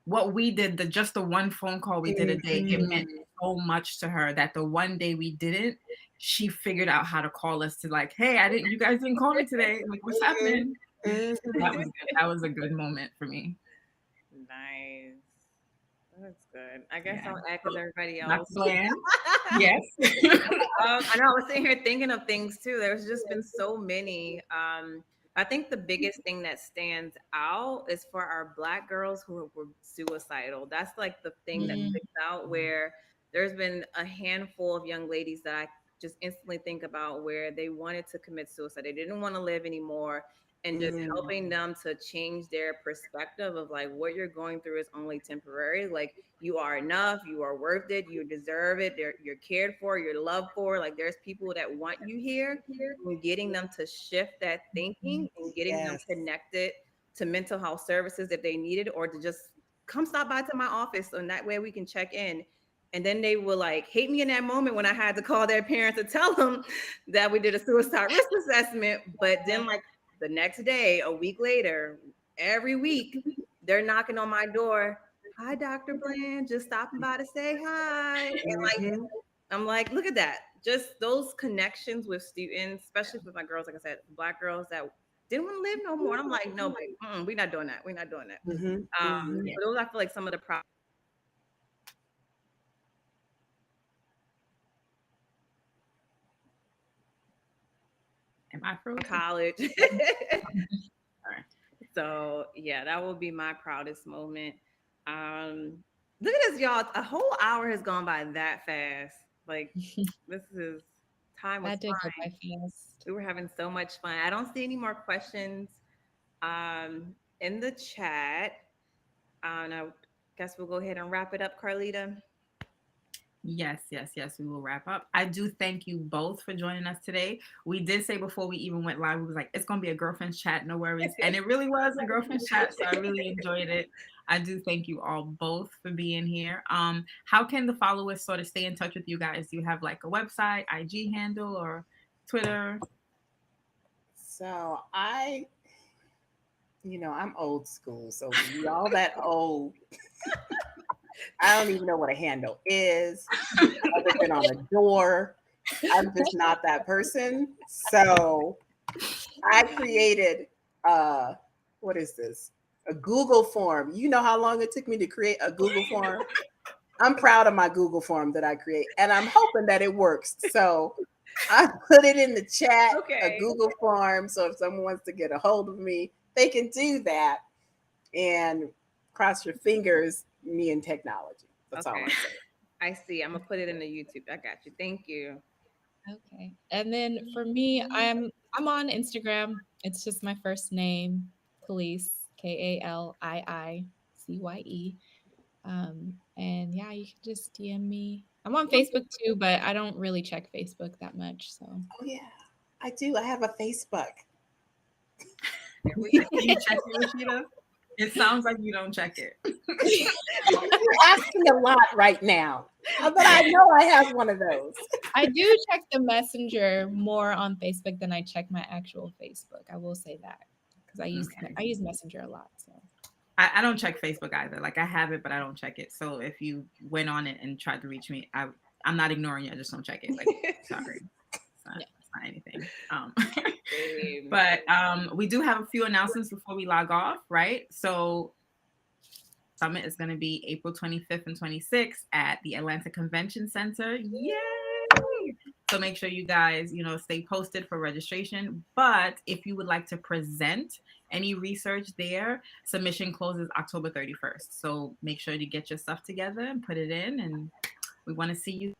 what we did, just the one phone call we did a day, it meant so much to her that the one day we didn't, she figured out how to call us to like, hey, you guys didn't call me today. Like, what's happening? That was good. That was a good moment for me. Nice. That's good. I guess I'll act as everybody else. That's Bland. Yes. I know. I was sitting here thinking of things too. There's just been so many. I think the biggest thing that stands out is for our Black girls who were suicidal. That's like the thing that sticks out, where there's been a handful of young ladies that I just instantly think about where they wanted to commit suicide. They didn't want to live anymore. And just helping them to change their perspective of like what you're going through is only temporary. Like you are enough, you are worth it, you deserve it. You're cared for, you're loved for. Like there's people that want you here. And getting them to shift that thinking and getting them connected to mental health services if they need it, or to just come stop by to my office, and that way we can check in. And then they will like hate me in that moment when I had to call their parents to tell them that we did a suicide risk assessment. But then like the next day, a week later, every week, they're knocking on my door. Hi, Dr. Bland, just stopping by to say hi. And like, I'm like, look at that. Just those connections with students, especially with my girls, like I said, Black girls that didn't want to live no more. And I'm like, no, babe, we're not doing that. We're not doing that. But those, I feel like some of the problems. Am I frozen? College. So yeah, that will be my proudest moment. Look at this, y'all. A whole hour has gone by that fast. Like this is time was That did go by fine. fast. We were having so much fun. I don't see any more questions in the chat. I guess we'll go ahead and wrap it up, Carleta. Yes, we will wrap up. I do thank you both for joining us today. We did say before we even went live, we was like, it's going to be a girlfriend's chat, no worries. And it really was a girlfriend's chat, so I really enjoyed it. I do thank you all both for being here. How can the followers sort of stay in touch with you guys? Do you have like a website, IG handle, or Twitter? So I'm old school. So y'all that old, I don't even know what a handle is, other than on a door. I'm just not that person. So I created, what is this? A Google form. You know how long it took me to create a Google form? I'm proud of my Google form that I create, and I'm hoping that it works. So I put it in the chat, a Okay. Google form. So if someone wants to get a hold of me, they can do that. And cross your fingers, me and technology. That's all Okay. I'm saying. I see. I'm gonna put it in the YouTube. I got you. Thank you. Okay. And then for me, I'm on Instagram. It's just my first name, Kaliicye, Kaliicye. And yeah, you can just DM me. I'm on Facebook too, but I don't really check Facebook that much. So Oh yeah, I do. I have a Facebook. There we Do you check it, Rasheeda? It sounds like you don't check it. You're asking a lot right now, but I know I have one of those. I do check the messenger more on Facebook than I check my actual Facebook. I will say that because Okay. I use Messenger a lot. So I don't check Facebook either. Like I have it, but I don't check it. So if you went on it and tried to reach me, I'm not ignoring you. I just don't check it. Like, sorry, it's not anything. Same. But we do have a few announcements before we log off, right? So Summit is going to be April 25th and 26th at the Atlanta Convention Center. Yay! So make sure you guys, stay posted for registration. But if you would like to present any research there, submission closes October 31st. So make sure to get your stuff together and put it in. And we want to see you.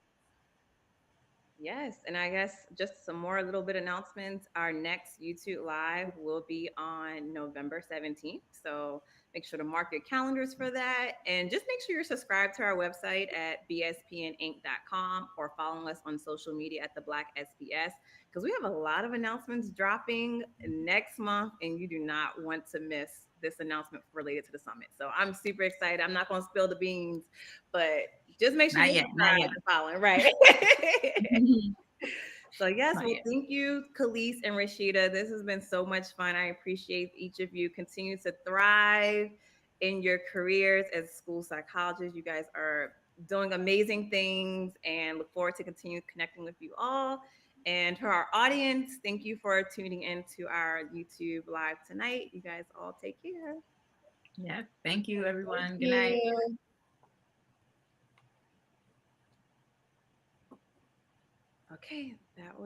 Yes, and I guess just some more little bit announcements. Our next YouTube live will be on November 17th. So make sure to mark your calendars for that. And just make sure you're subscribed to our website at bspninc.com or following us on social media at the Black SPS because we have a lot of announcements dropping next month and you do not want to miss this announcement related to the summit. So I'm super excited. I'm not going to spill the beans, but just make sure Not you're yet, not subscribed yet. and following, right? So yes, Not well, yet. thank you, Kaliicye and Rasheeda. This has been so much fun. I appreciate each of you. Continue to thrive in your careers as school psychologists. You guys are doing amazing things and look forward to continue connecting with you all. And to our audience, thank you for tuning in to our YouTube live tonight. You guys all take care. Yeah. Thank you, everyone. thank Good night. you. Okay, that was